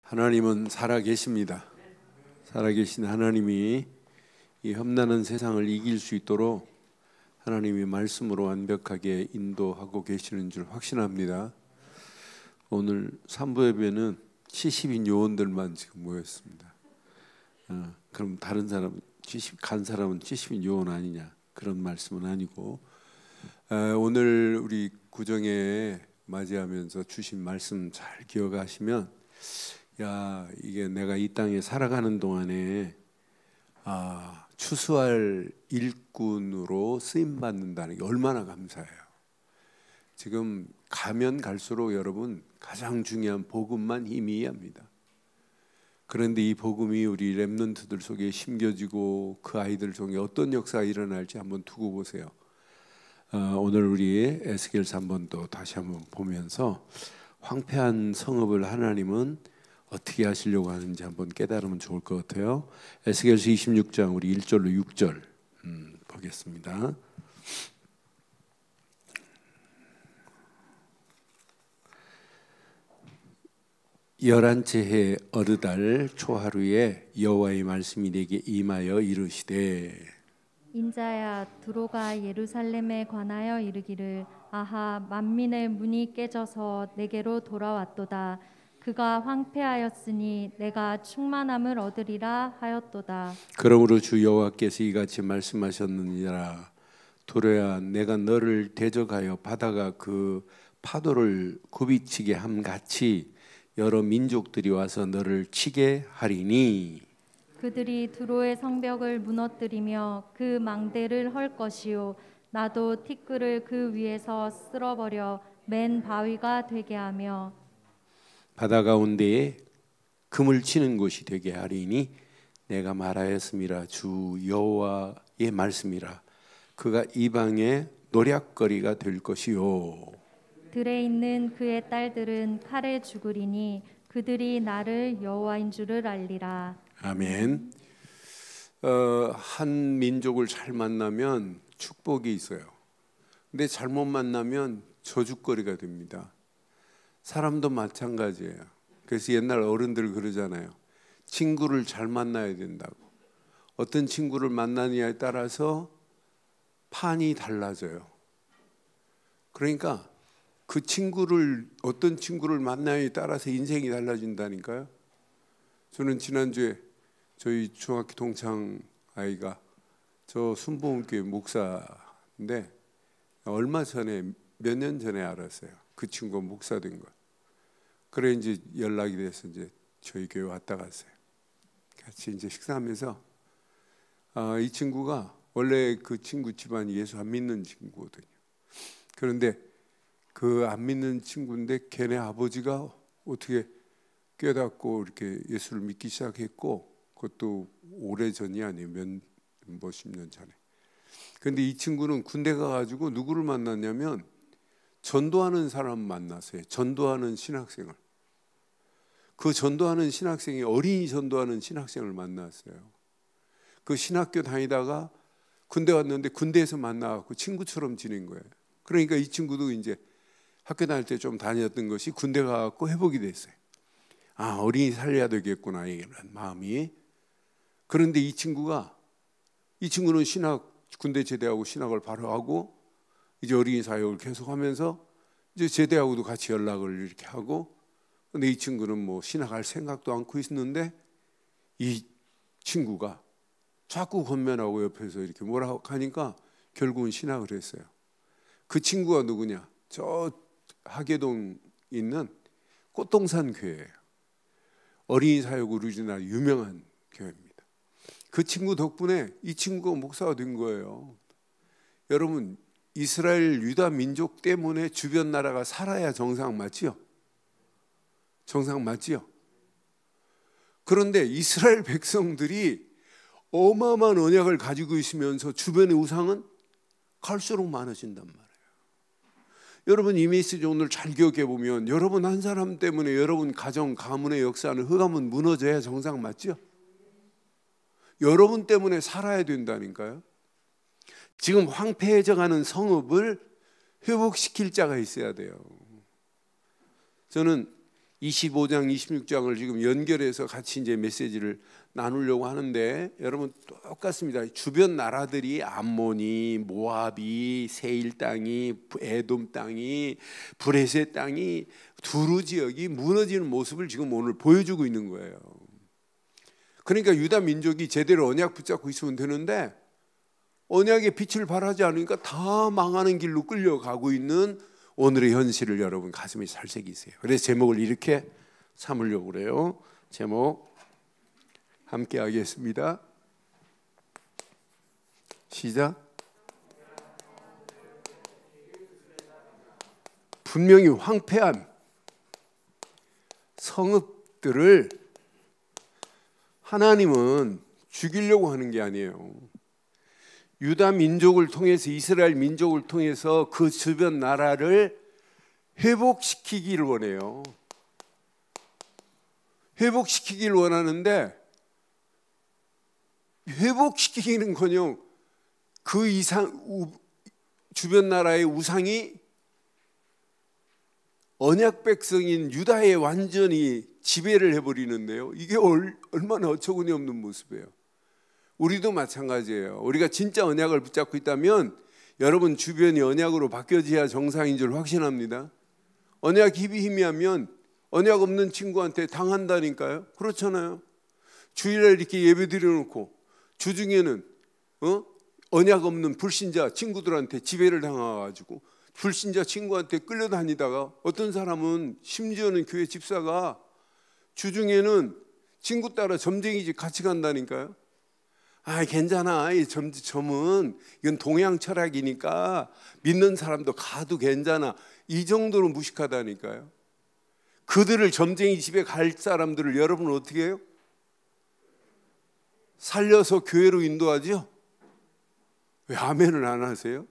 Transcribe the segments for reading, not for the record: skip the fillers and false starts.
하나님은 살아계십니다. 살아계신 하나님이 이 험난한 세상을 이길 수 있도록 하나님이 말씀으로 완벽하게 인도하고 계시는 줄 확신합니다. 오늘 3부 예배는 70인 요원들만 지금 모였습니다. 그럼 다른 사람 간 사람은 70인 요원 아니냐, 그런 말씀은 아니고, 오늘 우리 구정에 맞이하면서 주신 말씀 잘 기억하시면, 야, 이게 내가 이 땅에 살아가는 동안에 추수할 일꾼으로 쓰임 받는다는 게 얼마나 감사해요. 지금 가면 갈수록 여러분 가장 중요한 복음만 희미합니다. 그런데 이 복음이 우리 렘넌트들 속에 심겨지고 그 아이들 속에 어떤 역사가 일어날지 한번 두고 보세요. 오늘 우리 에스겔서 한번 또 다시 한번 보면서 황폐한 성읍을 하나님은 어떻게 하시려고 하는지 한번 깨달으면 좋을 것 같아요. 에스겔서 26장 우리 1절로 6절 보겠습니다. 열한째 해 어느 달 초하루에 여호와의 말씀이 내게 임하여 이르시되, 인자야, 두로가 예루살렘에 관하여 이르기를, 아하, 만민의 문이 깨져서 내게로 돌아왔도다. 그가 황폐하였으니 내가 충만함을 얻으리라 하였도다. 그러므로 주 여호와께서 이같이 말씀하셨느니라. 두로야, 내가 너를 대적하여 바다가 그 파도를 굽이치게 함같이 여러 민족들이 와서 너를 치게 하리니, 그들이 두로의 성벽을 무너뜨리며 그 망대를 헐 것이요, 나도 티끌을 그 위에서 쓸어버려 맨 바위가 되게 하며 바다 가운데에 금을 치는 곳이 되게 하리니, 내가 말하였음이라. 주 여호와의 말씀이라. 그가 이방의 노략거리가 될 것이요, 들에 있는 그의 딸들은 칼에 죽으리니 그들이 나를 여호와인 줄을 알리라. 아멘. 한 민족을 잘 만나면 축복이 있어요. 근데 잘못 만나면 저주거리가 됩니다. 사람도 마찬가지예요. 그래서 옛날 어른들 그러잖아요. 친구를 잘 만나야 된다고. 어떤 친구를 만나느냐에 따라서 판이 달라져요. 그러니까 그 친구를, 어떤 친구를 만나냐에 따라서 인생이 달라진다니까요. 저는 지난주에 저희 중학교 동창 아이가 저 순복음교회 목사인데, 얼마 전에, 몇 년 전에 알았어요. 그 친구가 목사 된 거. 그래 이제 연락이 돼서 이제 저희 교회 왔다 갔어요. 같이 이제 식사하면서 이 친구가 원래 그 친구 집안이 예수 안 믿는 친구거든요. 그런데 그 안 믿는 친구인데 걔네 아버지가 어떻게 깨닫고 이렇게 예수를 믿기 시작했고, 그것도 오래 전이 아니에요. 몇십 년 전에. 근데 이 친구는 군대 가가지고 누구를 만났냐면 전도하는 사람 만났어요. 전도하는 신학생을. 그 전도하는 신학생이 어린이 전도하는 신학생을 만났어요. 그 신학교 다니다가 군대 왔는데 군대에서 만나갖고 친구처럼 지낸 거예요. 그러니까 이 친구도 이제 학교 다닐 때 좀 다녔던 것이 군대 가갖고 회복이 됐어요. 어린이 살려야 되겠구나, 이런 마음이. 그런데 이 친구는 군대 제대하고 신학을 바로 하고 이제 어린이 사역을 계속하면서 이제 제대하고도 같이 연락을 이렇게 하고, 근데 이 친구는 뭐 신학할 생각도 않고 있었는데 이 친구가 자꾸 권면하고 옆에서 이렇게 뭐라고 하니까 결국은 신학을 했어요. 그 친구가 누구냐? 저 하계동 있는 꽃동산 교회예요. 어린이 사역으로 우리나라 유명한 교회입니다. 그 친구 덕분에 이 친구가 목사가 된 거예요. 여러분, 이스라엘 유다 민족 때문에 주변 나라가 살아야 정상 맞지요? 정상 맞지요? 그런데 이스라엘 백성들이 어마어마한 언약을 가지고 있으면서 주변의 우상은 갈수록 많아진단 말이에요. 여러분, 이 메시지 오늘 잘 기억해 보면 여러분 한 사람 때문에 여러분 가정, 가문의 역사는, 흑암은 무너져야 정상 맞죠? 여러분 때문에 살아야 된다니까요. 지금 황폐해져가는 성읍을 회복시킬 자가 있어야 돼요. 저는 25장, 26장을 지금 연결해서 같이 이제 메시지를 나누려고 하는데, 여러분 똑같습니다. 주변 나라들이 암몬이, 모압이, 세일 땅이, 에돔 땅이, 브레셋 땅이, 두루 지역이 무너지는 모습을 지금 오늘 보여주고 있는 거예요. 그러니까 유다 민족이 제대로 언약 붙잡고 있으면 되는데 언약의 빛을 발하지 않으니까 다 망하는 길로 끌려가고 있는 오늘의 현실을 여러분 가슴에 잘 새기세요. 그래서 제목을 이렇게 삼으려고 그래요. 제목 함께 하겠습니다. 시작. 분명히 황폐한 성읍들을 하나님은 죽이려고 하는 게 아니에요. 유다 민족을 통해서, 이스라엘 민족을 통해서 그 주변 나라를 회복시키기를 원해요. 회복시키기를 원하는데 회복시키기는커녕 그 이상 주변 나라의 우상이 언약 백성인 유다에 완전히 지배를 해버리는데요. 이게 얼마나 어처구니 없는 모습이에요. 우리도 마찬가지예요. 우리가 진짜 언약을 붙잡고 있다면 여러분 주변이 언약으로 바뀌어져야 정상인 줄 확신합니다. 언약 희미하면 언약 없는 친구한테 당한다니까요. 그렇잖아요. 주일에 이렇게 예배 드려놓고 주중에는 언약 없는 불신자 친구들한테 지배를 당해가지고 불신자 친구한테 끌려다니다가 어떤 사람은 심지어는 교회 집사가 주중에는 친구 따라 점쟁이 집 같이 간다니까요. 아, 괜찮아. 이 점은 이건 동양 철학이니까 믿는 사람도 가도 괜찮아. 이 정도로 무식하다니까요. 그들을 점쟁이 집에 갈 사람들을 여러분은 어떻게 해요? 살려서 교회로 인도하죠? 왜 아멘을 안 하세요?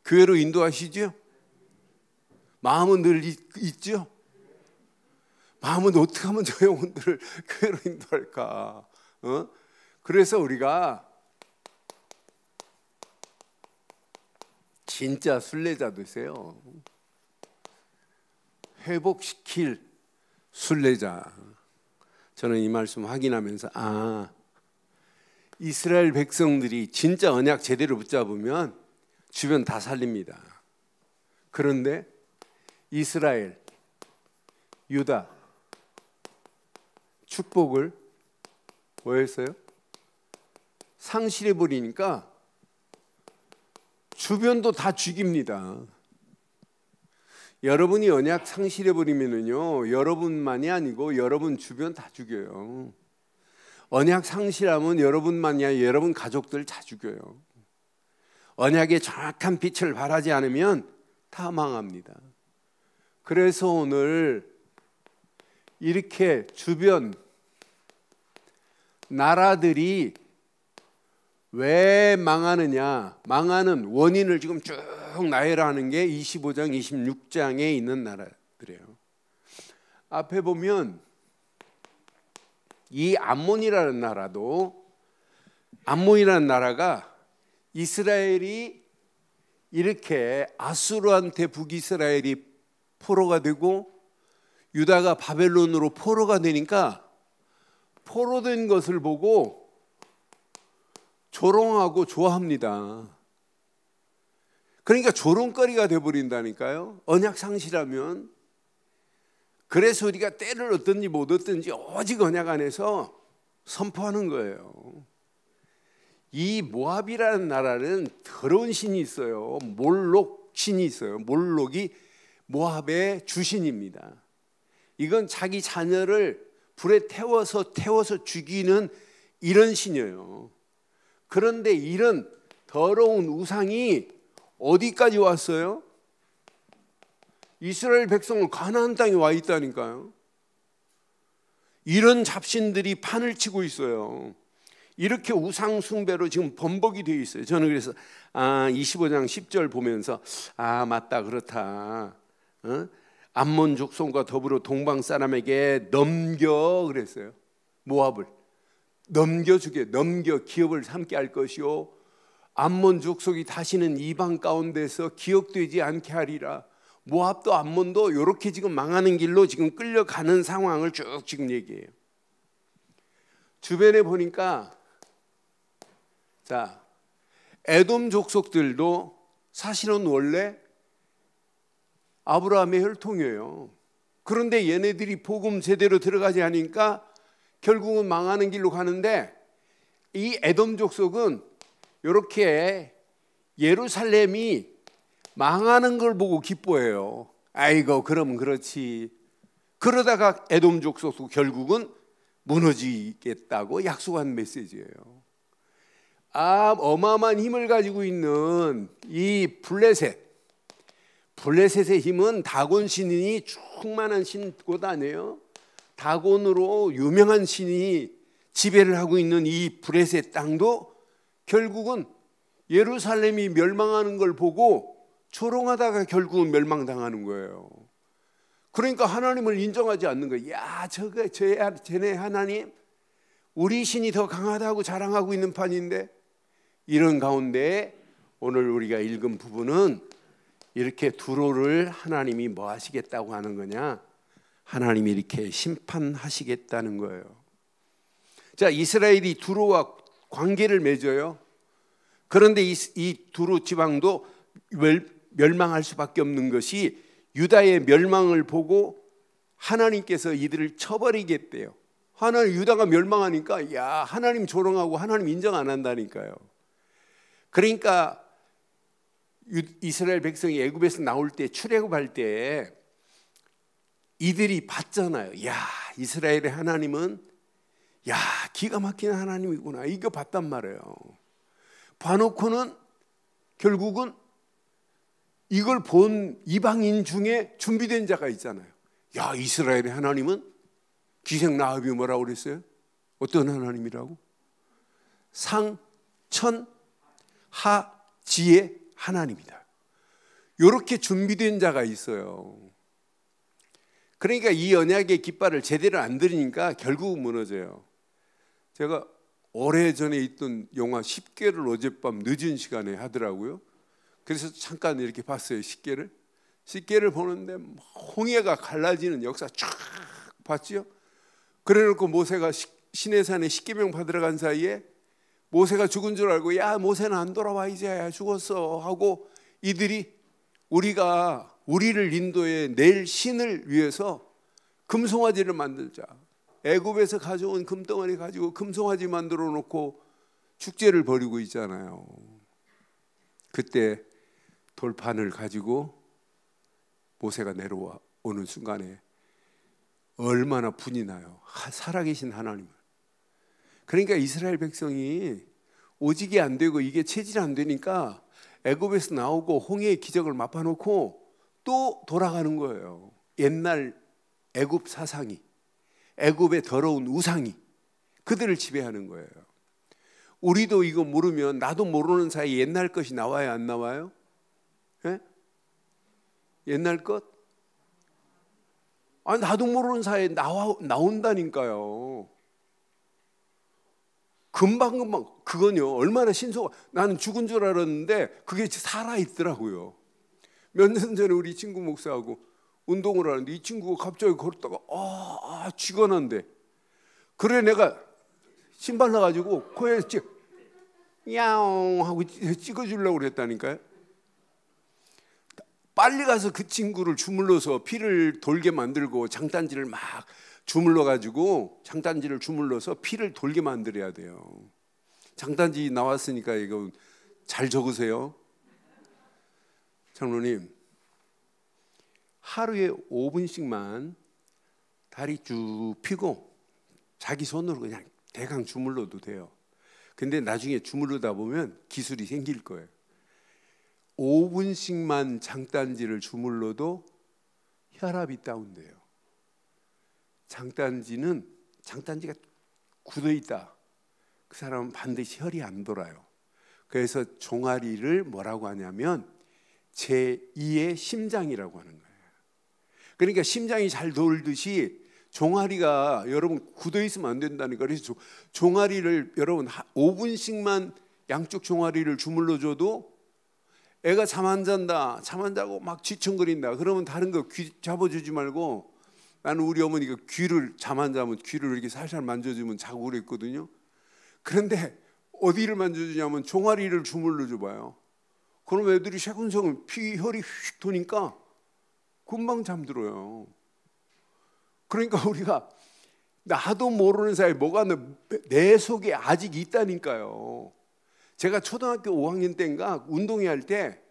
교회로 인도하시죠? 마음은 늘 있죠? 마음은 어떻게 하면 저 영혼들을 교회로 인도할까? 그래서 우리가 진짜 순례자 되세요. 회복시킬 순례자. 저는 이 말씀 확인하면서 이스라엘 백성들이 진짜 언약 제대로 붙잡으면 주변 다 살립니다. 그런데 이스라엘, 유다 축복을 뭐 했어요? 상실해버리니까 주변도 다 죽입니다. 여러분이 언약 상실해버리면요, 여러분만이 아니고 여러분 주변 다 죽여요. 언약 상실하면 여러분만이 아니라 여러분 가족들 다 죽여요. 언약의 정확한 빛을 발하지 않으면 다 망합니다. 그래서 오늘 이렇게 주변 나라들이 왜 망하느냐, 망하는 원인을 지금 쭉 나열하는 게 25장, 26장에 있는 나라들이에요. 앞에 보면 이 암몬이라는 나라가 이스라엘이 이렇게 아수르한테 북이스라엘이 포로가 되고 유다가 바벨론으로 포로가 되니까 포로된 것을 보고 조롱하고 좋아합니다. 그러니까 조롱거리가 되어버린다니까요. 언약 상실하면. 그래서 우리가 때를 얻든지 못 얻든지 오직 언약 안에서 선포하는 거예요. 이 모압이라는 나라는 더러운 신이 있어요. 몰록 신이 있어요. 몰록이 모압의 주신입니다. 이건 자기 자녀를 불에 태워서 죽이는 이런 신이에요. 그런데 이런 더러운 우상이 어디까지 왔어요? 이스라엘 백성은 가나안 땅에 와 있다니까요. 이런 잡신들이 판을 치고 있어요. 이렇게 우상 숭배로 지금 번복이 되어 있어요. 저는 그래서 25장 10절 보면서 맞다, 그렇다. 암몬 족속과 더불어 동방 사람에게 넘겨 그랬어요. 모압을 넘겨주게, 넘겨 기업을 삼게 할 것이요 암몬 족속이 다시는 이방 가운데서 기억되지 않게 하리라. 모압도 암몬도 이렇게 지금 망하는 길로 지금 끌려가는 상황을 쭉 지금 얘기해요. 주변에 보니까 자, 에돔 족속들도 사실은 원래 아브라함의 혈통이에요. 그런데 얘네들이 복음 제대로 들어가지 않으니까 결국은 망하는 길로 가는데, 이 에돔 족속은 이렇게 예루살렘이 망하는 걸 보고 기뻐해요. 아이고 그럼 그렇지. 그러다가 에돔 족속도 결국은 무너지겠다고 약속한 메시지예요. 어마어마한 힘을 가지고 있는 이 블레셋의 힘은 다곤 신이 충만한 신곳 아니에요? 다곤으로 유명한 신이 지배를 하고 있는 이 블레셋 땅도 결국은 예루살렘이 멸망하는 걸 보고 조롱하다가 결국은 멸망당하는 거예요. 그러니까 하나님을 인정하지 않는 거예요. 야, 쟤네 하나님, 우리 신이 더 강하다고 자랑하고 있는 판인데. 이런 가운데 오늘 우리가 읽은 부분은 이렇게 두로를 하나님이 뭐 하시겠다고 하는 거냐? 하나님이 이렇게 심판하시겠다는 거예요. 자, 이스라엘이 두로와 관계를 맺어요. 그런데 이 두로 지방도 멸망할 수밖에 없는 것이, 유다의 멸망을 보고 하나님께서 이들을 쳐버리겠대요. 유다가 멸망하니까 야, 하나님 조롱하고 하나님 인정 안 한다니까요. 그러니까 이스라엘 백성이 애굽에서 나올 때, 출애굽할 때 이들이 봤잖아요. 야, 이스라엘의 하나님은 야, 기가 막힌 하나님이구나. 이거 봤단 말이에요. 봐놓고는 결국은 이걸 본 이방인 중에 준비된 자가 있잖아요. 야, 이스라엘의 하나님은 기생 라합이 뭐라고 그랬어요? 어떤 하나님이라고? 상천 하지의 하나님이다. 이렇게 준비된 자가 있어요. 그러니까 이 언약의 깃발을 제대로 안 들으니까 결국은 무너져요. 제가 오래전에 있던 영화 10개를 어젯밤 늦은 시간에 하더라고요. 그래서 잠깐 이렇게 봤어요. 10개를 보는데 홍해가 갈라지는 역사 쫙 봤죠. 그래놓고 모세가 시내산에 10계명 받으러 간 사이에 모세가 죽은 줄 알고, 야, 모세는 안 돌아와, 이제 죽었어 하고, 이들이 우리를 인도해 낼 신을 위해서 금송아지를 만들자. 애굽에서 가져온 금덩어리 가지고 금송아지 만들어 놓고 축제를 벌이고 있잖아요. 그때 돌판을 가지고 모세가 내려와 오는 순간에 얼마나 분이 나요. 살아계신 하나님을. 그러니까 이스라엘 백성이 오직이 안 되고 이게 체질이 안 되니까 애굽에서 나오고 홍해의 기적을 맛봐놓고 또 돌아가는 거예요. 옛날 애굽 사상이, 애굽의 더러운 우상이 그들을 지배하는 거예요. 우리도 이거 모르면, 나도 모르는 사이에 옛날 것이 나와요, 안 나와요? 예? 옛날 것? 나도 모르는 사이에 나온다니까요. 금방 그건요, 얼마나 나는 죽은 줄 알았는데 그게 살아있더라고요. 몇 년 전에 우리 친구 목사하고 운동을 하는데 이 친구가 갑자기 걸었다가 쥐가 난대. 그래 내가 신발 나가지고 코에 야옹 하고 찍어주려고 그랬다니까요. 빨리 가서 그 친구를 주물러서 피를 돌게 만들고 장단지를 막 주물러가지고 장단지를 주물러서 피를 돌게 만들어야 돼요. 장단지 나왔으니까 이거 잘 적으세요. 장로님, 하루에 5분씩만 다리 쭉 펴고 자기 손으로 그냥 대강 주물러도 돼요. 근데 나중에 주물르다 보면 기술이 생길 거예요. 5분씩만 장단지를 주물러도 혈압이 다운돼요. 장단지가 굳어있다, 그 사람은 반드시 혈이 안 돌아요. 그래서 종아리를 뭐라고 하냐면 제2의 심장이라고 하는 거예요. 그러니까 심장이 잘 돌듯이 종아리가 여러분 굳어있으면 안 된다니까. 그래서 종아리를 여러분 5분씩만 양쪽 종아리를 주물러줘도 애가 잠 안 잔다, 잠 안 자고 막 쥐청거린다. 그러면 다른 거 귀 잡아주지 말고, 나는 우리 어머니가 귀를, 잠 안 자면 귀를 이렇게 살살 만져주면 자고 그랬거든요. 그런데 어디를 만져주냐면 종아리를 주물러 줘봐요. 그럼 애들이 새근새근 혈이 휙 도니까 금방 잠들어요. 그러니까 우리가 나도 모르는 사이에 뭐가 내 속에 아직 있다니까요. 제가 초등학교 5학년 때인가 운동회 할 때,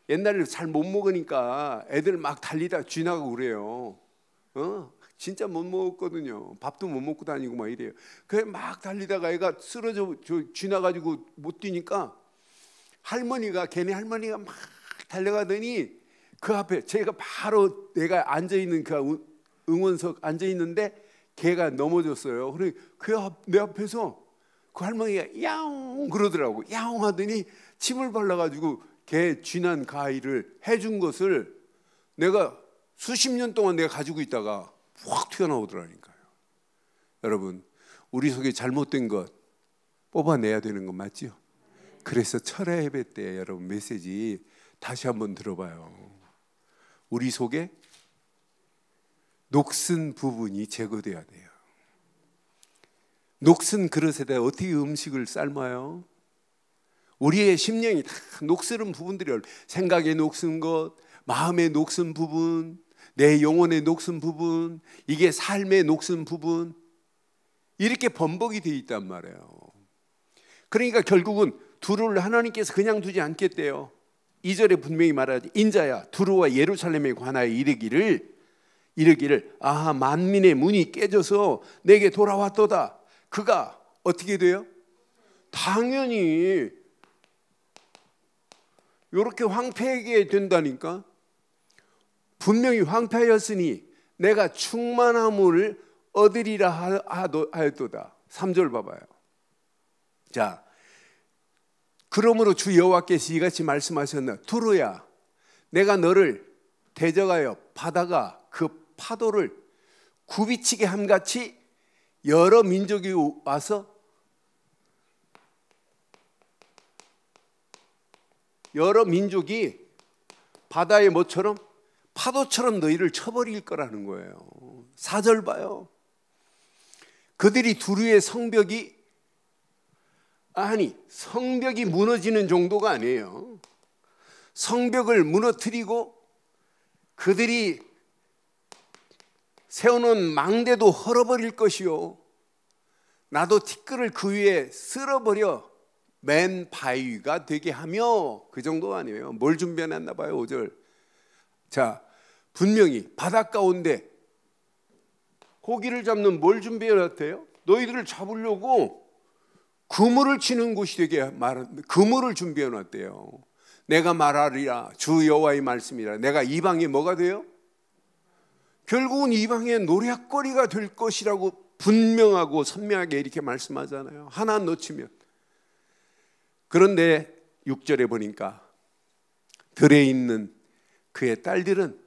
옛날에 잘 못 먹으니까 애들 막 달리다 쥐나가고 그래요. 진짜 못 먹었거든요. 밥도 못 먹고 다니고 막 이래요. 그래 막 달리다가 애가 쓰러져 쥐나가지고 못 뛰니까 걔네 할머니가 막 달려가더니 그 앞에 제가 바로 내가 앉아 있는 그 응원석 앉아 있는데 걔가 넘어졌어요. 그래 내 앞에서 그 할머니가 야옹 그러더라고. 야옹 하더니 침을 발라가지고 걔 쥐난 가위를 해준 것을 내가 수십 년 동안 내가 가지고 있다가 확 튀어나오더라니까요. 여러분, 우리 속에 잘못된 것 뽑아내야 되는 건 맞죠? 그래서 철야 예배 때 여러분 메시지 다시 한번 들어봐요. 우리 속에 녹슨 부분이 제거돼야 돼요. 녹슨 그릇에다 어떻게 음식을 삶아요? 우리의 심령이 다 녹슬은 부분들이 생각의 녹슨 것, 마음의 녹슨 부분, 내 영혼의 녹슨 부분, 이게 삶의 녹슨 부분, 이렇게 번복이 되어 있단 말이에요. 그러니까 결국은 두루를 하나님께서 그냥 두지 않겠대요. 2절에 분명히 말하지. 인자야 두루와 예루살렘에 관하여 이르기를 아하 만민의 문이 깨져서 내게 돌아왔도다. 그가 어떻게 돼요? 당연히 이렇게 황폐하게 된다니까. 분명히 황폐하였으니 내가 충만함을 얻으리라 하였도다. 3절 봐봐요. 자, 그러므로 주 여호와께서 이같이 말씀하셨나. 두루야 내가 너를 대적하여 바다가 그 파도를 굽이치게 함같이 여러 민족이 와서 여러 민족이 바다의 뭐처럼 파도처럼 너희를 쳐버릴 거라는 거예요. 4절 봐요. 그들이 두루의 성벽이 무너지는 정도가 아니에요. 성벽을 무너뜨리고 그들이 세워놓은 망대도 헐어버릴 것이요 나도 티끌을 그 위에 쓸어버려 맨 바위가 되게 하며. 그 정도 아니에요. 뭘 준비해놨나 봐요. 5절. 자, 분명히 바닷가 가운데 고기를 잡는 뭘 준비해놨대요? 너희들을 잡으려고 그물을 치는 곳이 되게 그물을 준비해놨대요. 내가 말하리라 주 여호와의 말씀이라. 내가 이방에 뭐가 돼요? 결국은 이방의 노략거리가 될 것이라고 분명하고 선명하게 이렇게 말씀하잖아요. 하나 놓치면. 그런데 6절에 보니까 들에 있는 그의 딸들은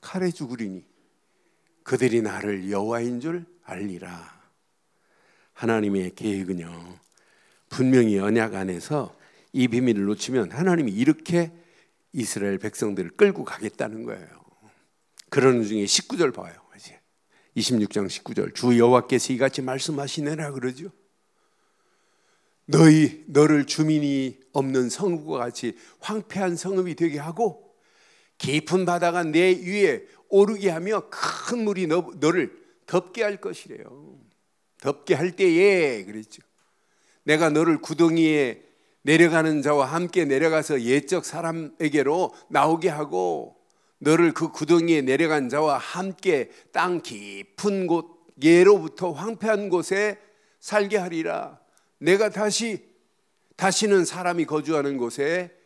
칼에 죽으리니 그들이 나를 여호와인 줄 알리라. 하나님의 계획은요, 분명히 언약 안에서 이 비밀을 놓치면 하나님이 이렇게 이스라엘 백성들을 끌고 가겠다는 거예요. 그러는 중에 19절 봐요. 26장 19절. 주 여호와께서 이같이 말씀하시느라 그러죠. 너를 주민이 없는 성읍과 같이 황폐한 성읍이 되게 하고 깊은 바다가 내 위에 오르게 하며 큰 물이 너를 덮게 할 것이래요. 덮게 할 때에 그랬죠. 내가 너를 구덩이에 내려가는 자와 함께 내려가서 옛적 사람에게로 나오게 하고 너를 그 구덩이에 내려간 자와 함께 땅 깊은 곳 예로부터 황폐한 곳에 살게 하리라. 내가 다시는 사람이 거주하는 곳에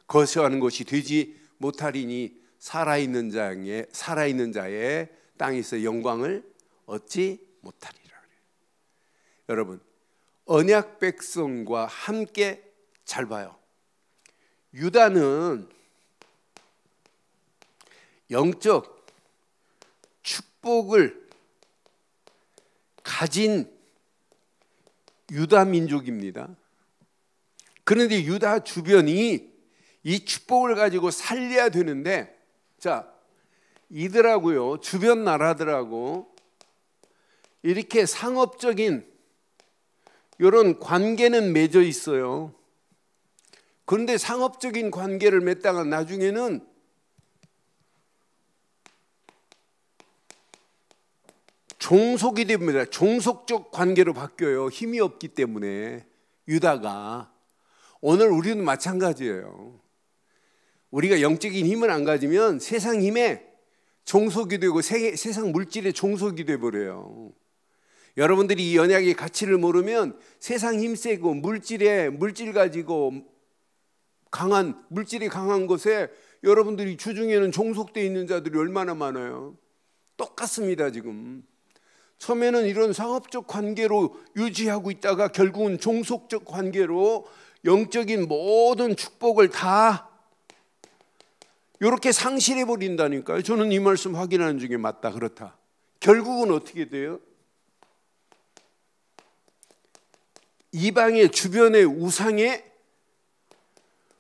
거주하는 곳이 되지 못하리니 살아있는 자의 땅에서 영광을 얻지 못하리라. 여러분, 언약 백성과 함께 잘 봐요. 유다는 영적 축복을 가진 유다 민족입니다. 그런데 유다 주변이 이 축복을 가지고 살려야 되는데, 자, 이들하고요, 주변 나라들하고 이렇게 상업적인 이런 관계는 맺어 있어요. 그런데 상업적인 관계를 맺다가 나중에는 종속이 됩니다. 종속적 관계로 바뀌어요. 힘이 없기 때문에. 유다가. 오늘 우리는 마찬가지예요. 우리가 영적인 힘을 안 가지면 세상 힘에 종속이 되고 세상 물질에 종속이 돼버려요. 여러분들이 이 언약의 가치를 모르면 세상 힘세고 물질 가지고 물질이 강한 곳에 여러분들이 주중에는 종속되어 있는 자들이 얼마나 많아요. 똑같습니다. 지금 처음에는 이런 상업적 관계로 유지하고 있다가 결국은 종속적 관계로 영적인 모든 축복을 다 이렇게 상실해 버린다니까요. 저는 이 말씀 확인하는 중에 맞다 그렇다. 결국은 어떻게 돼요? 이방의 주변의 우상에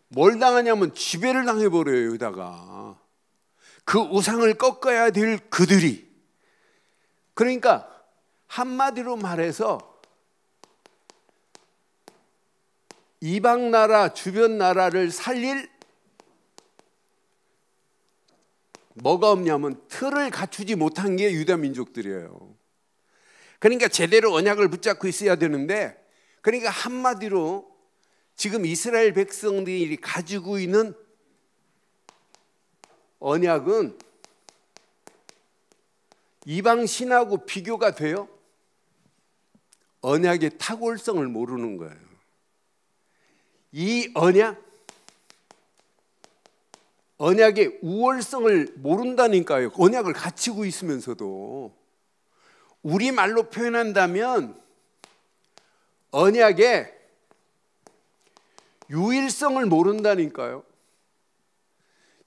뭘 당하냐면 지배를 당해버려요. 유다가 그 우상을 꺾어야 될 그들이. 그러니까 한마디로 말해서 이방 나라 주변 나라를 살릴 뭐가 없냐면 틀을 갖추지 못한 게 유다 민족들이에요. 그러니까 제대로 언약을 붙잡고 있어야 되는데, 그러니까 한마디로 지금 이스라엘 백성들이 가지고 있는 언약은 이방 신하고 비교가 돼요? 언약의 탁월성을 모르는 거예요. 이 언약의 우월성을 모른다니까요. 언약을 갖추고 있으면서도. 우리말로 표현한다면 언약의 유일성을 모른다니까요.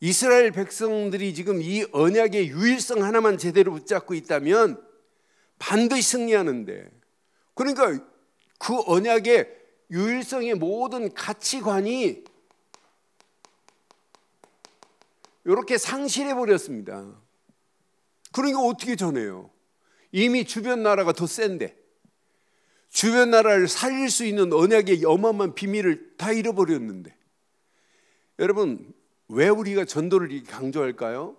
이스라엘 백성들이 지금 이 언약의 유일성 하나만 제대로 붙잡고 있다면 반드시 승리하는데, 그러니까 그 언약의 유일성의 모든 가치관이 이렇게 상실해 버렸습니다. 그러니까 어떻게 전해요? 이미 주변 나라가 더 센데 주변 나라를 살릴 수 있는 언약의 어마어마한 비밀을 다 잃어버렸는데. 여러분, 왜 우리가 전도를 이렇게 강조할까요?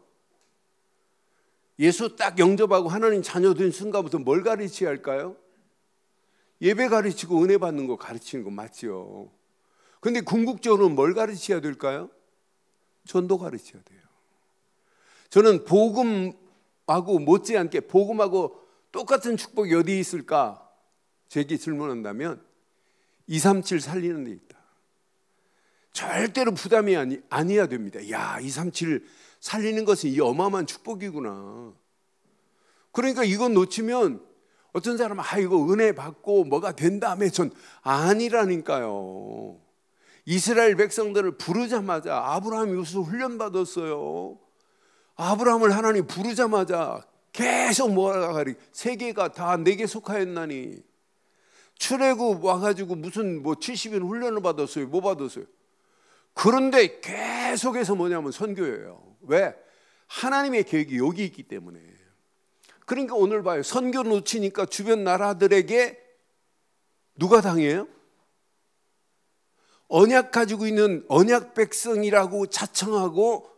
예수 딱 영접하고 하나님 자녀 된 순간부터 뭘 가르쳐야 할까요? 예배 가르치고 은혜 받는 거 가르치는 거 맞죠. 그런데 궁극적으로 뭘 가르쳐야 될까요? 전도 가르쳐야 돼요. 저는 복음하고 못지않게 복음하고 똑같은 축복이 어디 있을까? 제게 질문한다면 237 살리는 데 있다. 절대로 부담이 아니어야 됩니다. 야, 237 살리는 것은 이 어마어마한 축복이구나. 그러니까 이건 놓치면 어떤 사람은 이거 은혜 받고 뭐가 된 다음에 전 아니라니까요. 이스라엘 백성들을 부르자마자 아브라함이 여기서 훈련받았어요. 아브라함을 하나님 부르자마자 계속 뭐라가리 세계가 다 내게 속하였나니. 출애굽 와가지고 무슨 70일 훈련을 받았어요. 뭐 받았어요? 그런데 계속해서 뭐냐면 선교예요. 왜? 하나님의 계획이 여기 있기 때문에. 그러니까 오늘 봐요. 선교 놓치니까 주변 나라들에게 누가 당해요? 언약 가지고 있는 언약 백성이라고 자청하고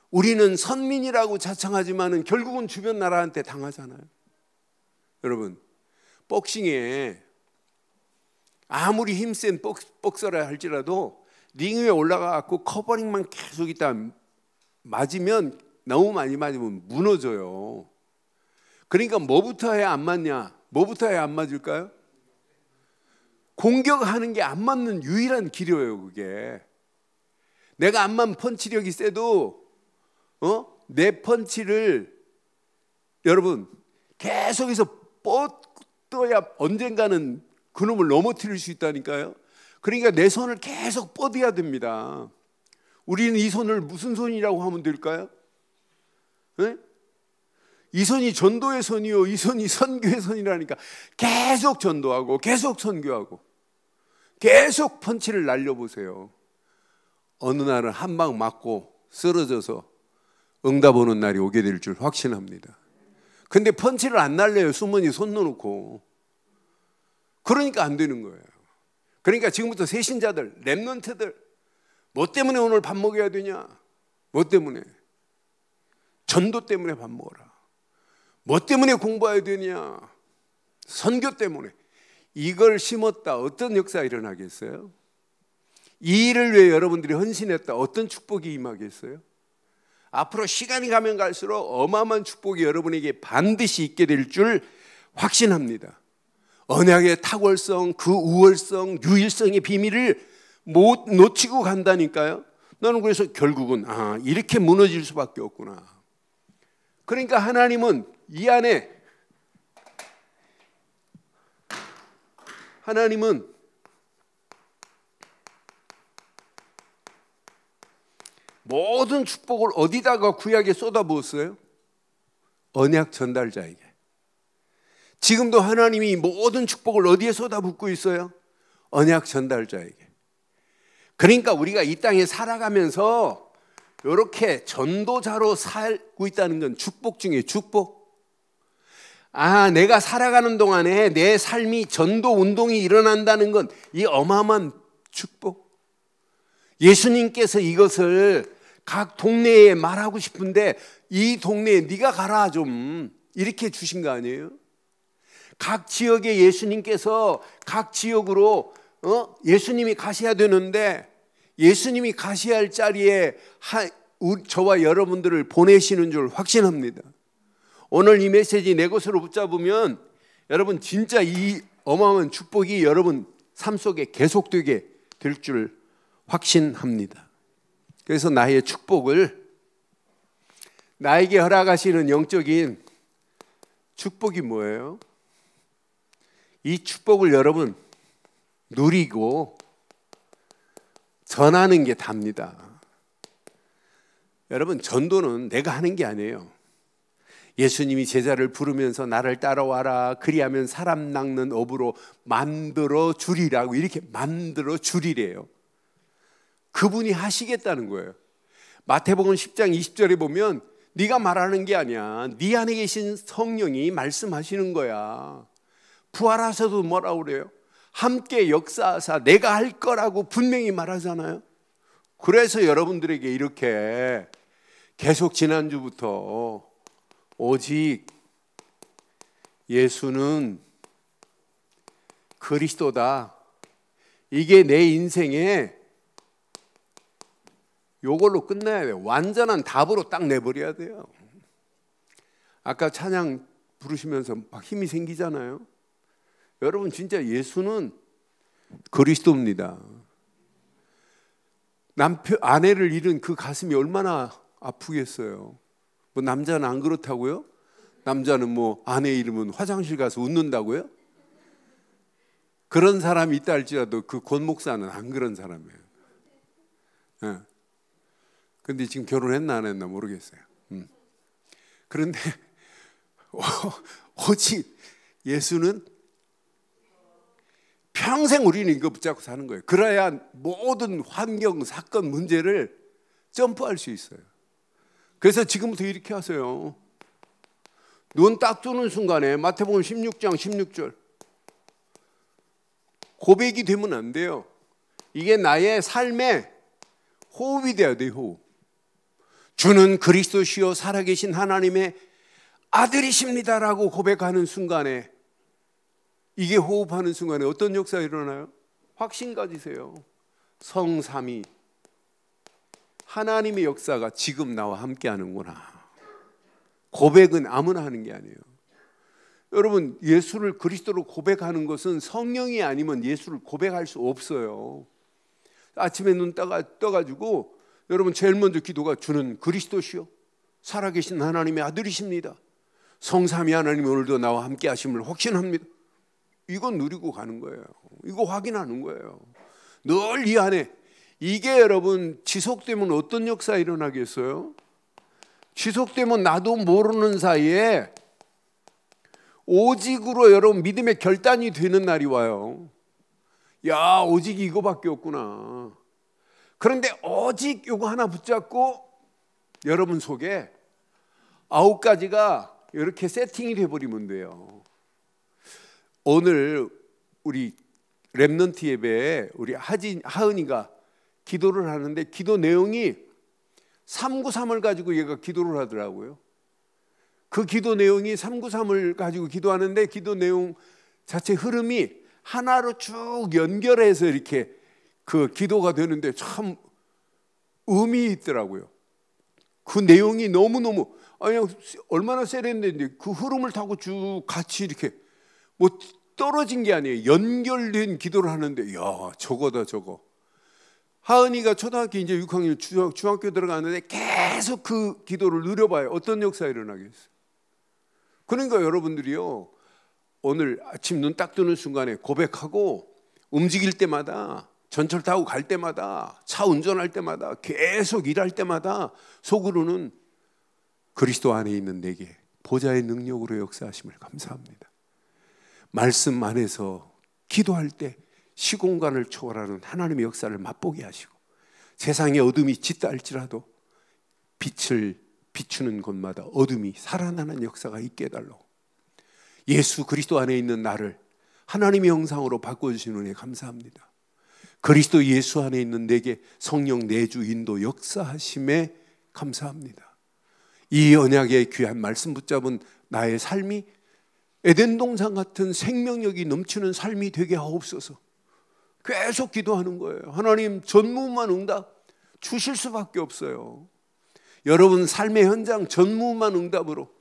우리는 선민이라고 자청하지만은 결국은 주변 나라한테 당하잖아요. 여러분, 복싱에 아무리 힘센 복서라 할지라도 링 위에 올라가고 커버링만 계속 있다 맞으면, 너무 많이 맞으면 무너져요. 그러니까 뭐부터 해야 안 맞냐? 뭐부터 해야 안 맞을까요? 공격하는 게 안 맞는 유일한 길이에요. 그게 내가 암만 펀치력이 세도 내 펀치를 여러분 계속해서 뻗어야 언젠가는 그놈을 넘어뜨릴 수 있다니까요. 그러니까 내 손을 계속 뻗어야 됩니다. 우리는 이 손을 무슨 손이라고 하면 될까요? 네? 이 손이 전도의 손이요, 이 손이 선교의 손이라니까. 계속 전도하고 계속 선교하고. 계속 펀치를 날려보세요. 어느 날은 한 방 맞고 쓰러져서 응답 오는 날이 오게 될 줄 확신합니다. 근데 펀치를 안 날려요. 수문이 손 넣어놓고. 그러니까 안 되는 거예요. 그러니까 지금부터 새신자들, 랩런트들, 뭐 때문에 오늘 밥 먹여야 되냐? 뭐 때문에? 전도 때문에 밥 먹어라. 뭐 때문에 공부해야 되냐? 선교 때문에. 이걸 심었다. 어떤 역사가 일어나겠어요? 이 일을 위해 여러분들이 헌신했다. 어떤 축복이 임하겠어요? 앞으로 시간이 가면 갈수록 어마어마한 축복이 여러분에게 반드시 있게 될 줄 확신합니다. 언약의 탁월성, 그 우월성, 유일성의 비밀을 못 놓치고 간다니까요. 나는 그래서 결국은 이렇게 무너질 수밖에 없구나. 그러니까 하나님은 이 안에 모든 축복을 어디다가 구약에 쏟아부었어요? 언약 전달자에게. 지금도 하나님이 모든 축복을 어디에 쏟아붓고 있어요? 언약 전달자에게. 그러니까 우리가 이 땅에 살아가면서 이렇게 전도자로 살고 있다는 건 축복 중에 축복. 내가 살아가는 동안에 내 삶이 전도 운동이 일어난다는 건 이 어마어마한 축복. 예수님께서 이것을 각 동네에 말하고 싶은데 이 동네에 네가 가라 좀 이렇게 주신 거 아니에요? 각 지역에 예수님께서 각 지역으로 예수님이 가셔야 되는데 예수님이 가셔야 할 자리에 저와 여러분들을 보내시는 줄 확신합니다. 오늘 이 메시지 내 것으로 붙잡으면 여러분 진짜 이 어마어마한 축복이 여러분 삶 속에 계속되게 될 줄 확신합니다. 그래서 나의 축복을 나에게 허락하시는 영적인 축복이 뭐예요? 이 축복을 여러분 누리고 전하는 게 답니다. 여러분 전도는 내가 하는 게 아니에요. 예수님이 제자를 부르면서 나를 따라와라 그리하면 사람 낚는 업으로 만들어 주리라고 이렇게 만들어 주리래요. 그분이 하시겠다는 거예요. 마태복음 10장 20절에 보면 네가 말하는 게 아니야. 네 안에 계신 성령이 말씀하시는 거야. 부활하셔도 뭐라고 그래요? 함께 역사하사 내가 할 거라고 분명히 말하잖아요. 그래서 여러분들에게 이렇게 계속 지난주부터 오직 예수는 그리스도다. 이게 내 인생에 요걸로 끝내야 돼요. 완전한 답으로 딱 내버려야 돼요. 아까 찬양 부르시면서 막 힘이 생기잖아요. 여러분 진짜 예수는 그리스도입니다. 아내를 잃은 그 가슴이 얼마나 아프겠어요. 뭐 남자는 안 그렇다고요? 남자는 뭐 아내 잃으면 화장실 가서 웃는다고요? 그런 사람이 있다 할지라도 그 권 목사는 안 그런 사람이에요. 네. 근데 지금 결혼했나 안 했나 모르겠어요. 그런데 오직 예수는 평생 우리는 이거 붙잡고 사는 거예요. 그래야 모든 환경, 사건, 문제를 점프할 수 있어요. 그래서 지금부터 이렇게 하세요. 눈 딱 뜨는 순간에 마태복음 16장 16절 고백이 되면 안 돼요. 이게 나의 삶의 호흡이 돼야 돼요. 호흡. 주는 그리스도시요 살아계신 하나님의 아들이십니다라고 고백하는 순간에 이게 호흡하는 순간에 어떤 역사가 일어나요? 확신 가지세요. 성삼위 하나님의 역사가 지금 나와 함께 하는구나. 고백은 아무나 하는 게 아니에요. 여러분 예수를 그리스도로 고백하는 것은 성령이 아니면 예수를 고백할 수 없어요. 아침에 눈 떠가지고 여러분 제일 먼저 기도가 주는 그리스도시요 살아계신 하나님의 아들이십니다. 성삼위 하나님 오늘도 나와 함께 하심을 확신합니다. 이건 누리고 가는 거예요. 이거 확인하는 거예요. 늘 이 안에 이게 여러분 지속되면 어떤 역사가 일어나겠어요? 지속되면 나도 모르는 사이에 오직으로 여러분 믿음의 결단이 되는 날이 와요. 야, 오직 이거밖에 없구나. 그런데 오직 이거 하나 붙잡고 여러분 속에 9가지가 이렇게 세팅이 돼버리면 돼요. 오늘 우리 렘넌트 예배에 우리 하은이가 기도를 하는데 기도 내용이 393을 가지고 얘가 기도를 하더라고요. 그 기도 내용이 393을 가지고 기도하는데 기도 내용 자체 흐름이 하나로 쭉 연결해서 이렇게 그 기도가 되는데 참 의미 있더라고요. 그 내용이 너무너무 얼마나 세련된데 그 흐름을 타고 쭉 같이 이렇게 뭐 떨어진 게 아니에요. 연결된 기도를 하는데 야, 저거다 저거. 하은이가 초등학교 이제 6학년 중학교 들어가는데 계속 그 기도를 누려봐요. 어떤 역사가 일어나겠어요? 그러니까 여러분들이요, 오늘 아침 눈 딱 뜨는 순간에 고백하고 움직일 때마다, 전철 타고 갈 때마다, 차 운전할 때마다, 계속 일할 때마다 속으로는 그리스도 안에 있는 내게 보좌의 능력으로 역사하심을 감사합니다. 말씀 안에서 기도할 때 시공간을 초월하는 하나님의 역사를 맛보게 하시고, 세상의 어둠이 짙다 할지라도 빛을 비추는 곳마다 어둠이 살아나는 역사가 있게 해달라고, 예수 그리스도 안에 있는 나를 하나님의 형상으로 바꿔주시는 은혜 감사합니다. 그리스도 예수 안에 있는 내게 성령 내주 인도 역사하심에 감사합니다. 이 언약의 귀한 말씀 붙잡은 나의 삶이 에덴 동산 같은 생명력이 넘치는 삶이 되게 하옵소서. 계속 기도하는 거예요. 하나님 전무후무한 응답 주실 수밖에 없어요. 여러분 삶의 현장 전무후무한 응답으로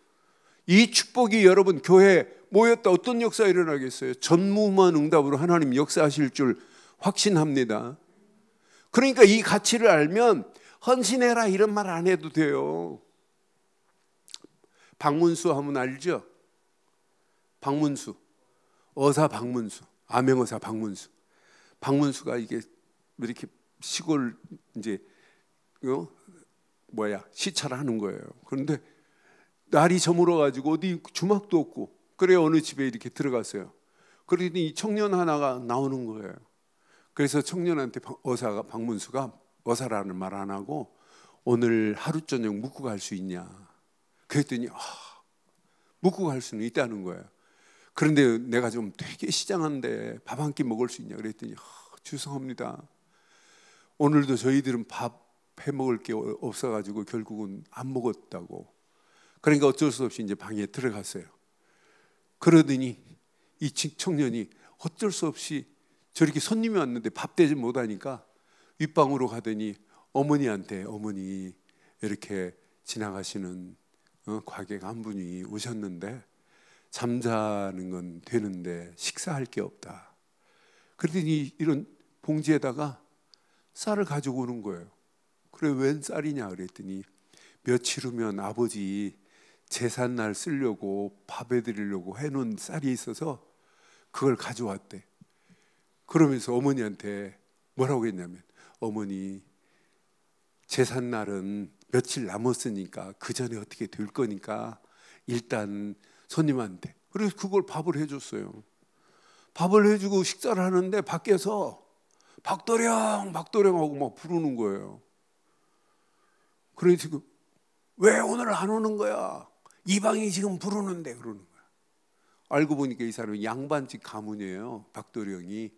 이 축복이 여러분 교회에 모였다 어떤 역사가 일어나겠어요? 전무후무한 응답으로 하나님 역사하실 줄 확신합니다. 그러니까 이 가치를 알면 헌신해라 이런 말 안 해도 돼요. 박문수 하면 알죠? 박문수, 어사 박문수, 암행어사 박문수. 박문수가 이게 이렇게 시골 이제 시찰을 하는 거예요. 그런데 날이 저물어 가지고 어디 주막도 없고, 그래 어느 집에 이렇게 들어갔어요. 그러더니 이 청년 하나가 나오는 거예요. 그래서 청년한테 어사가, 박문수가 어사라는 말 안 하고 오늘 하루 저녁 묵고 갈 수 있냐 그랬더니 묵고 갈 수는 있다는 거예요. 그런데 내가 좀 되게 시장한데 밥 한 끼 먹을 수 있냐 그랬더니 죄송합니다. 오늘도 저희들은 밥 해 먹을 게 없어가지고 결국은 안 먹었다고. 그러니까 어쩔 수 없이 이제 방에 들어갔어요. 그러더니 이 청년이 어쩔 수 없이 저렇게 손님이 왔는데 밥 대지 못하니까 윗방으로 가더니 어머니한테, 어머니 이렇게 지나가시는 과객 한 분이 오셨는데 잠자는 건 되는데 식사할 게 없다. 그러더니 이런 봉지에다가 쌀을 가지고 오는 거예요. 그래 웬 쌀이냐 그랬더니 며칠 후면 아버지 제삿날 쓰려고 밥해 드리려고 해놓은 쌀이 있어서 그걸 가져왔대. 그러면서 어머니한테 뭐라고 했냐면, 어머니 제삿날은 며칠 남았으니까 그 전에 어떻게 될 거니까 일단 손님한테. 그래서 그걸 밥을 해줬어요. 밥을 해주고 식사를 하는데 밖에서 박도령 박도령 하고 막 부르는 거예요. 그래서 왜 오늘 안 오는 거야? 이방이 지금 부르는데 그러는 거야. 알고 보니까 이 사람이 양반집 가문이에요. 박도령이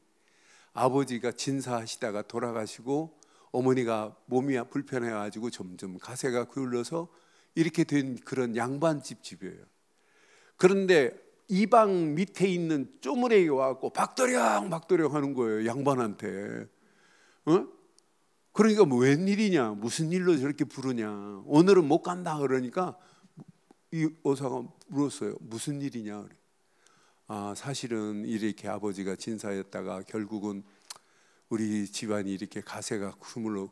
아버지가 진사하시다가 돌아가시고 어머니가 몸이 불편해가지고 점점 가세가 기울어서 이렇게 된 그런 양반집 집이에요. 그런데 이방 밑에 있는 쪼무레기가 와갖고 박도령 박도령 하는 거예요. 양반한테. 그러니까 뭐 웬일이냐, 무슨 일로 저렇게 부르냐, 오늘은 못 간다 그러니까 이 어사가 물었어요. 무슨 일이냐. 사실은 이렇게 아버지가 진사였다가 결국은 우리 집안이 이렇게 가세가 그물로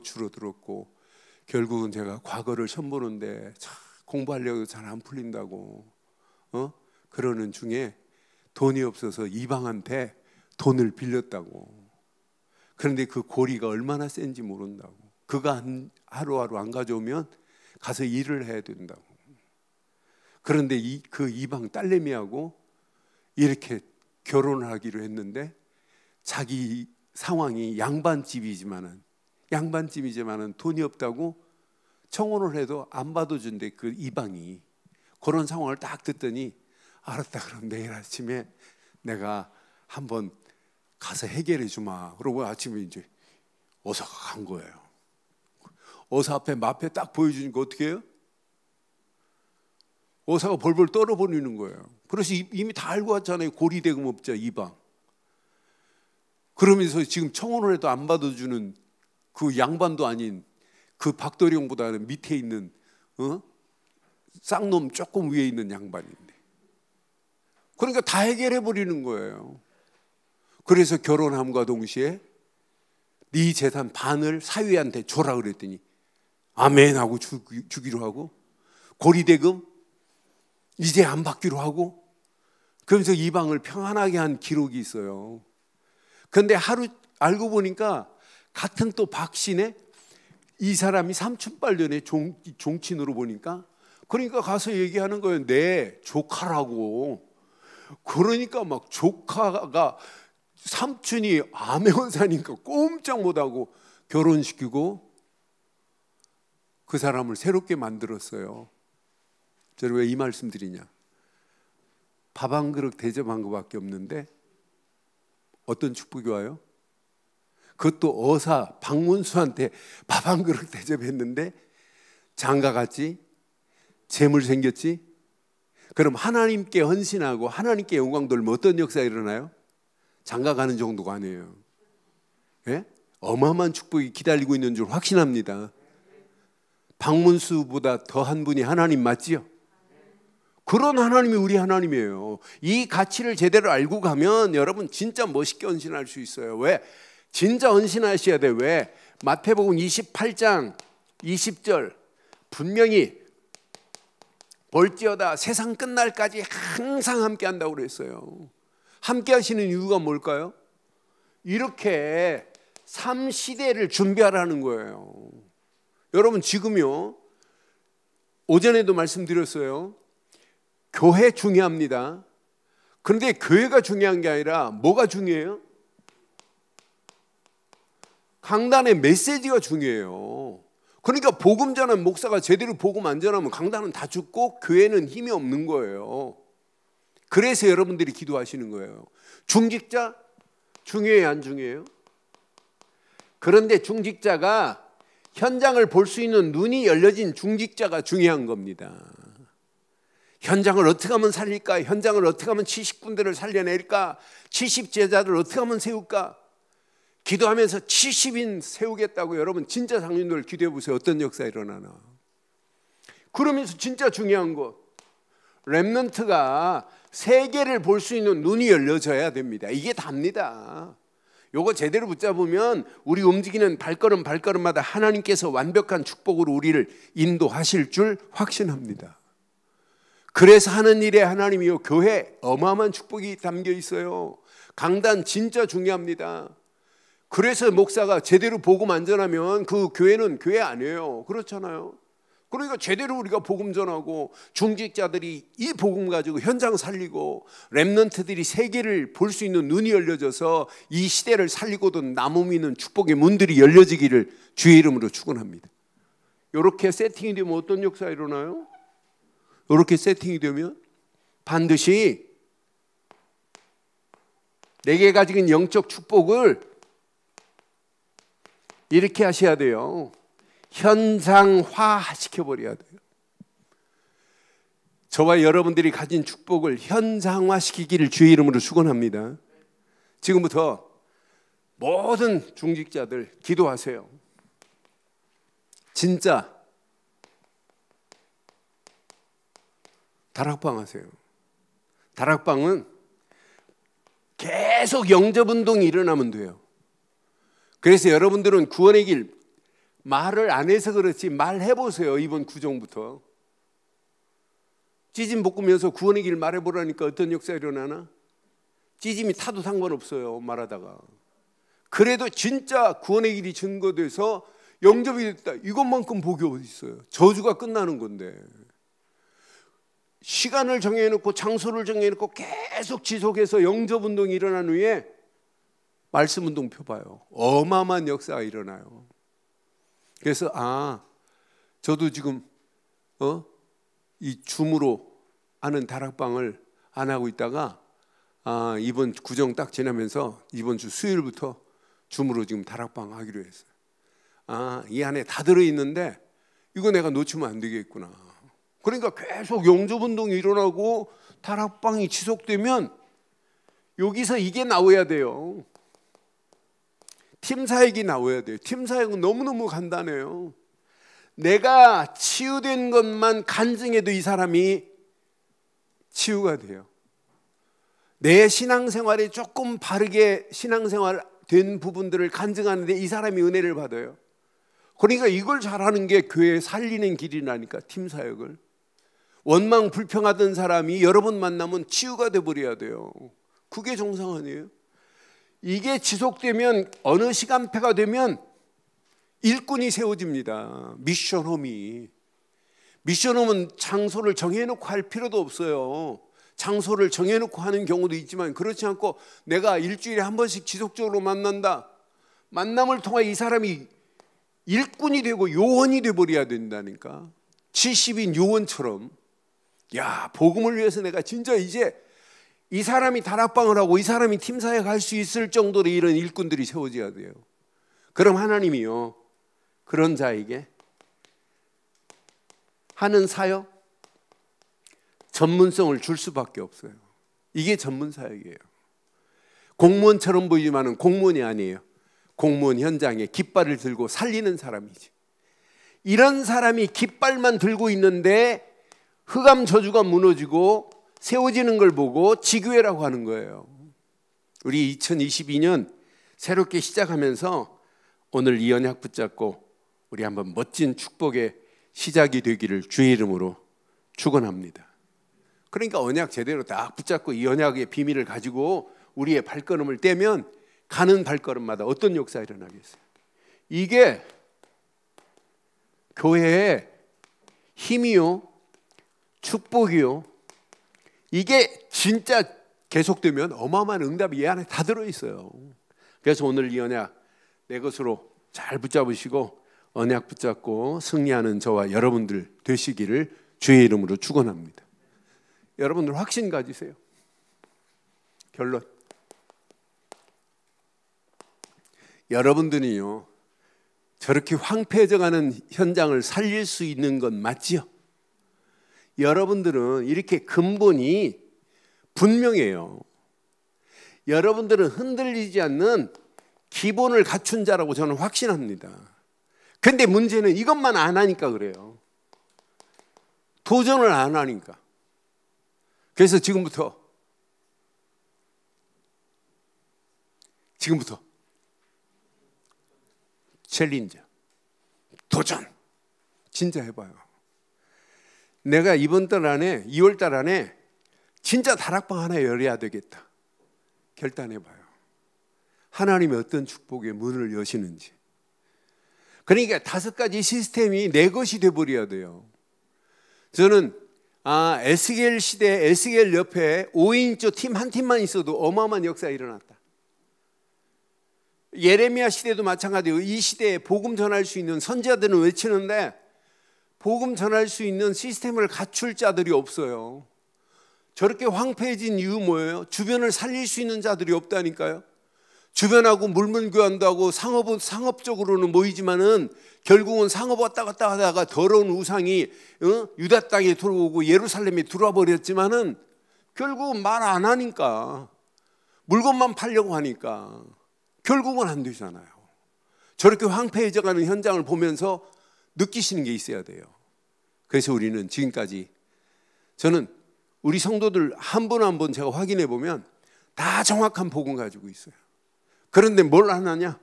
줄어들었고 결국은 제가 과거를 선보는데 공부하려고 잘 안 풀린다고 그러는 중에 돈이 없어서 이방한테 돈을 빌렸다고. 그런데 그 고리가 얼마나 센지 모른다고. 그가 하루하루 안 가져오면 가서 일을 해야 된다고. 그런데 그 이방 딸내미하고 이렇게 결혼을 하기로 했는데 자기 상황이 양반집이지만은 돈이 없다고 청혼을 해도 안 받아준대. 그 이방이. 그런 상황을 딱 듣더니 알았다, 그럼 내일 아침에 내가 한번 가서 해결해 주마. 그러고 아침에 이제 어사가 간 거예요. 어사 앞에 마패 딱 보여주니까 어떻게 해요? 어사가 벌벌 떨어버리는 거예요. 그래서 이미 다 알고 왔잖아요. 고리대금업자 이방. 그러면서 지금 청혼을 해도 안 받아주는 그 양반도 아닌 그 박도령보다는 밑에 있는 쌍놈 조금 위에 있는 양반인데, 그러니까 다 해결해 버리는 거예요. 그래서 결혼함과 동시에 네 재산 반을 사위한테 줘라 그랬더니 아멘 하고 주기로 하고, 고리대금 이제 안 받기로 하고, 그러면서 이방을 평안하게 한 기록이 있어요. 그런데 하루 알고 보니까 같은 또 박씨네, 이 사람이 삼춘발년에 종친으로 보니까, 그러니까 가서 얘기하는 거예요. 내 조카라고. 그러니까 막 조카가 삼촌이 암행원사니까 꼼짝 못하고 결혼시키고 그 사람을 새롭게 만들었어요. 저는 왜 이 말씀 드리냐, 밥 한 그릇 대접한 것밖에 없는데 어떤 축복이 와요? 그것도 어사 박문수한테 밥 한 그릇 대접했는데 장가 갔지, 재물 생겼지. 그럼 하나님께 헌신하고 하나님께 영광 돌면 어떤 역사가 일어나요? 장가 가는 정도가 아니에요. 예? 어마어마한 축복이 기다리고 있는 줄 확신합니다. 박문수보다 더한 분이 하나님 맞지요? 그런 하나님이 우리 하나님이에요. 이 가치를 제대로 알고 가면 여러분 진짜 멋있게 헌신할 수 있어요. 왜? 진짜 헌신하셔야 돼. 왜? 마태복음 28장 20절 분명히 볼지어다 세상 끝날까지 항상 함께 한다고 그랬어요. 함께 하시는 이유가 뭘까요? 이렇게 삶 시대를 준비하라는 거예요. 여러분 지금요, 오전에도 말씀드렸어요. 교회 중요합니다. 그런데 교회가 중요한 게 아니라 뭐가 중요해요? 강단의 메시지가 중요해요. 그러니까 복음 전한 목사가 제대로 복음 안 전하면 강단은 다 죽고 교회는 힘이 없는 거예요. 그래서 여러분들이 기도하시는 거예요. 중직자 중요해요, 안 중요해요? 그런데 중직자가 현장을 볼 수 있는 눈이 열려진 중직자가 중요한 겁니다. 현장을 어떻게 하면 살릴까? 현장을 어떻게 하면 70군데를 살려낼까? 70제자를 어떻게 하면 세울까? 기도하면서 70인 세우겠다고 여러분 진짜 장로님들 기도해 보세요. 어떤 역사 일어나나. 그러면서 진짜 중요한 것, 렘넌트가 세계를 볼 수 있는 눈이 열려져야 됩니다. 이게 답니다. 요거 제대로 붙잡으면 우리 움직이는 발걸음마다 하나님께서 완벽한 축복으로 우리를 인도하실 줄 확신합니다. 그래서 하는 일에 하나님이요, 교회 어마어마한 축복이 담겨 있어요. 강단 진짜 중요합니다. 그래서 목사가 제대로 복음 안 전하면 그 교회는 교회 아니에요. 그렇잖아요. 그러니까 제대로 우리가 복음 전하고 중직자들이 이 복음 가지고 현장 살리고 렘넌트들이 세계를 볼 수 있는 눈이 열려져서 이 시대를 살리고도 남음 있는 축복의 문들이 열려지기를 주의 이름으로 축원합니다. 이렇게 세팅이 되면 어떤 역사가 일어나요? 이렇게 세팅이 되면 반드시 내게 가진 영적 축복을 이렇게 하셔야 돼요. 현장화 시켜버려야 돼요. 저와 여러분들이 가진 축복을 현장화 시키기를 주의 이름으로 축원합니다. 지금부터 모든 중직자들 기도하세요. 진짜 다락방 하세요. 다락방은 계속 영접운동이 일어나면 돼요. 그래서 여러분들은 구원의 길 말을 안 해서 그렇지 말해보세요. 이번 구정부터 찌짐 볶으면서 구원의 길 말해보라니까 어떤 역사가 일어나나? 찌짐이 타도 상관없어요. 말하다가. 그래도 진짜 구원의 길이 증거돼서 영접이 됐다. 이것만큼 복이 어디 있어요? 저주가 끝나는 건데. 시간을 정해놓고 장소를 정해놓고 계속 지속해서 영접운동이 일어난 후에 말씀 운동 펴봐요. 어마어마한 역사가 일어나요. 그래서 저도 지금 이 줌으로 하는 다락방을 안 하고 있다가 이번 구정 딱 지나면서 이번 주 수요일부터 줌으로 지금 다락방 하기로 했어요. 이 안에 다 들어있는데 이거 내가 놓치면 안 되겠구나. 그러니까 계속 영접운동이 일어나고 다락방이 지속되면 여기서 이게 나와야 돼요. 팀사역이 나와야 돼요. 팀사역은 너무너무 간단해요. 내가 치유된 것만 간증해도 이 사람이 치유가 돼요. 내 신앙생활이 조금 바르게 신앙생활 된 부분들을 간증하는데 이 사람이 은혜를 받아요. 그러니까 이걸 잘하는 게 교회 살리는 길이라니까. 팀사역을 원망 불평하던 사람이 여러분 만나면 치유가 돼버려야 돼요. 그게 정상 아니에요? 이게 지속되면 어느 시간표가 되면 일꾼이 세워집니다. 미션홈이. 미션홈은 장소를 정해놓고 할 필요도 없어요. 장소를 정해놓고 하는 경우도 있지만 그렇지 않고 내가 일주일에 한 번씩 지속적으로 만난다. 만남을 통해 이 사람이 일꾼이 되고 요원이 돼버려야 된다니까. 70인 요원처럼. 야, 복음을 위해서 내가 진짜 이제 이 사람이 다락방을 하고 이 사람이 팀사역 할 수 있을 정도로 이런 일꾼들이 세워져야 돼요. 그럼 하나님이요, 그런 자에게 하는 사역, 전문성을 줄 수밖에 없어요. 이게 전문 사역이에요. 공무원처럼 보이지만은 공무원이 아니에요. 공무원 현장에 깃발을 들고 살리는 사람이지. 이런 사람이 깃발만 들고 있는데 흑암 저주가 무너지고 세워지는 걸 보고 지교회라고 하는 거예요. 우리 2022년 새롭게 시작하면서 오늘 이 언약 붙잡고 우리 한번 멋진 축복의 시작이 되기를 주의 이름으로 축원합니다. 그러니까 언약 제대로 딱 붙잡고 이 언약의 비밀을 가지고 우리의 발걸음을 떼면 가는 발걸음마다 어떤 역사가 일어나겠어요? 이게 교회의 힘이요, 축복이요, 이게 진짜 계속되면 어마어마한 응답이 이 안에 다 들어있어요. 그래서 오늘 이 언약 내 것으로 잘 붙잡으시고 언약 붙잡고 승리하는 저와 여러분들 되시기를 주의 이름으로 축원합니다. 여러분들 확신 가지세요. 결론, 여러분들이요 저렇게 황폐해져가는 현장을 살릴 수 있는 건 맞지요? 여러분들은 이렇게 근본이 분명해요. 여러분들은 흔들리지 않는 기본을 갖춘 자라고 저는 확신합니다. 근데 문제는 이것만 안 하니까 그래요. 도전을 안 하니까. 그래서 지금부터 챌린저, 도전 진짜 해봐요. 내가 이번 달 안에 2월 달 안에 진짜 다락방 하나 열어야 되겠다. 결단해봐요. 하나님이 어떤 축복의 문을 여시는지. 그러니까 5가지 시스템이 내 것이 돼버려야 돼요. 저는 에스겔 시대, 에스겔 옆에 5인조 팀 한 팀만 있어도 어마어마한 역사가 일어났다. 예레미야 시대도 마찬가지예요. 이 시대에 복음 전할 수 있는 선지자들은 외치는데 복음 전할 수 있는 시스템을 갖출 자들이 없어요. 저렇게 황폐해진 이유 뭐예요? 주변을 살릴 수 있는 자들이 없다니까요. 주변하고 물물교환도 하고 상업적으로는 모이지만은 결국은 상업 왔다 갔다 하다가 더러운 우상이 유다 땅에 들어오고 예루살렘에 들어와 버렸지만은 결국은 말 안 하니까, 물건만 팔려고 하니까 결국은 안 되잖아요. 저렇게 황폐해져가는 현장을 보면서 느끼시는 게 있어야 돼요. 그래서 우리는 지금까지, 저는 우리 성도들 한 분 한 분 제가 확인해 보면 다 정확한 복음 가지고 있어요. 그런데 뭘 안 하냐?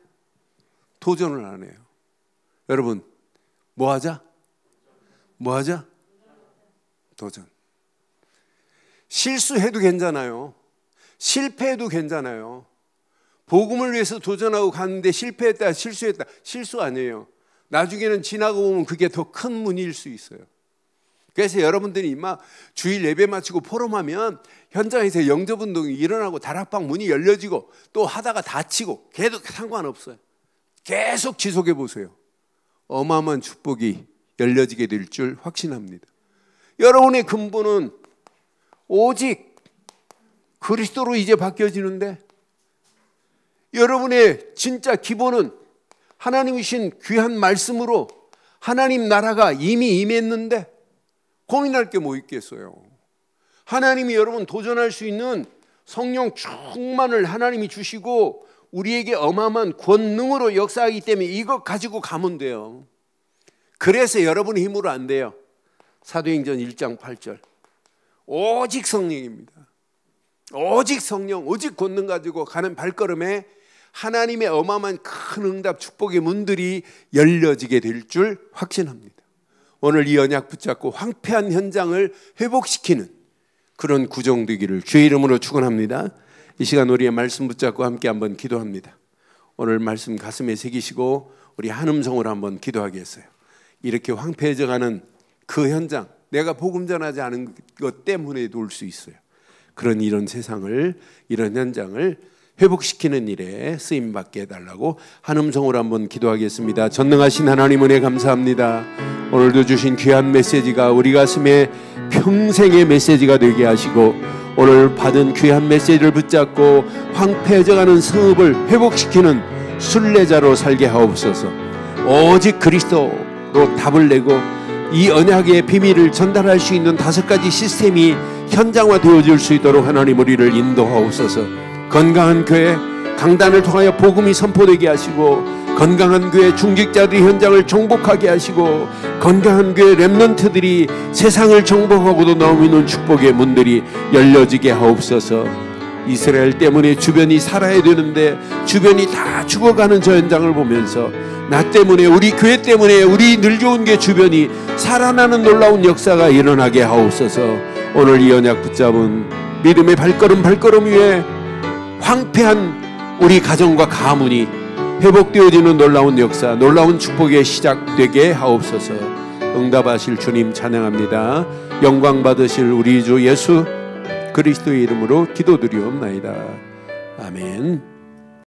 도전을 안 해요. 여러분, 뭐 하자? 도전. 실수해도 괜찮아요. 실패해도 괜찮아요. 복음을 위해서 도전하고 갔는데 실패했다, 실수했다, 실수 아니에요. 나중에는 지나고 보면 그게 더 큰 문의일 수 있어요. 그래서 여러분들이 막 주일 예배 마치고 포럼하면 현장에서 영접운동이 일어나고 다락방 문이 열려지고 또 하다가 다치고 계속 상관없어요. 계속 지속해 보세요. 어마어마한 축복이 열려지게 될 줄 확신합니다. 여러분의 근본은 오직 그리스도로 이제 바뀌어지는데, 여러분의 진짜 기본은 하나님이신 귀한 말씀으로 하나님 나라가 이미 임했는데 고민할 게 뭐 있겠어요. 하나님이 여러분 도전할 수 있는 성령 충만을 하나님이 주시고 우리에게 어마어마한 권능으로 역사하기 때문에 이것 가지고 가면 돼요. 그래서 여러분의 힘으로 안 돼요. 사도행전 1장 8절 오직 성령입니다. 오직 성령, 오직 권능 가지고 가는 발걸음에 하나님의 어마어마한 큰 응답 축복의 문들이 열려지게 될 줄 확신합니다. 오늘 이 언약 붙잡고 황폐한 현장을 회복시키는 그런 구정되기를 주의 이름으로 축원합니다. 이 시간 우리의 말씀 붙잡고 함께 한번 기도합니다. 오늘 말씀 가슴에 새기시고 우리 한 음성으로 한번 기도하겠어요. 이렇게 황폐해져가는 그 현장, 내가 복음 전하지 않은 것 때문에도 올 수 있어요. 이런 세상을, 이런 현장을 회복시키는 일에 쓰임받게 해달라고 한 음성으로 한번 기도하겠습니다. 전능하신 하나님 은혜 감사합니다. 오늘도 주신 귀한 메시지가 우리 가슴에 평생의 메시지가 되게 하시고 오늘 받은 귀한 메시지를 붙잡고 황폐해져가는 성읍을 회복시키는 순례자로 살게 하옵소서. 오직 그리스도로 답을 내고 이 언약의 비밀을 전달할 수 있는 5가지 시스템이 현장화되어질 수 있도록 하나님 우리를 인도하옵소서. 건강한 교회, 강단을 통하여 복음이 선포되게 하시고 건강한 교회 중직자들이 현장을 정복하게 하시고 건강한 교회 렘넌트들이 세상을 정복하고도 나오는 축복의 문들이 열려지게 하옵소서. 이스라엘 때문에 주변이 살아야 되는데 주변이 다 죽어가는 저 현장을 보면서 나 때문에, 우리 교회 때문에 우리 늙어온 게 주변이 살아나는 놀라운 역사가 일어나게 하옵소서. 오늘 이 언약 붙잡은 믿음의 발걸음 위에 황폐한 우리 가정과 가문이 회복되어지는 놀라운 역사, 놀라운 축복의 시작되게 하옵소서. 응답하실 주님 찬양합니다. 영광 받으실 우리 주 예수 그리스도의 이름으로 기도드리옵나이다. 아멘.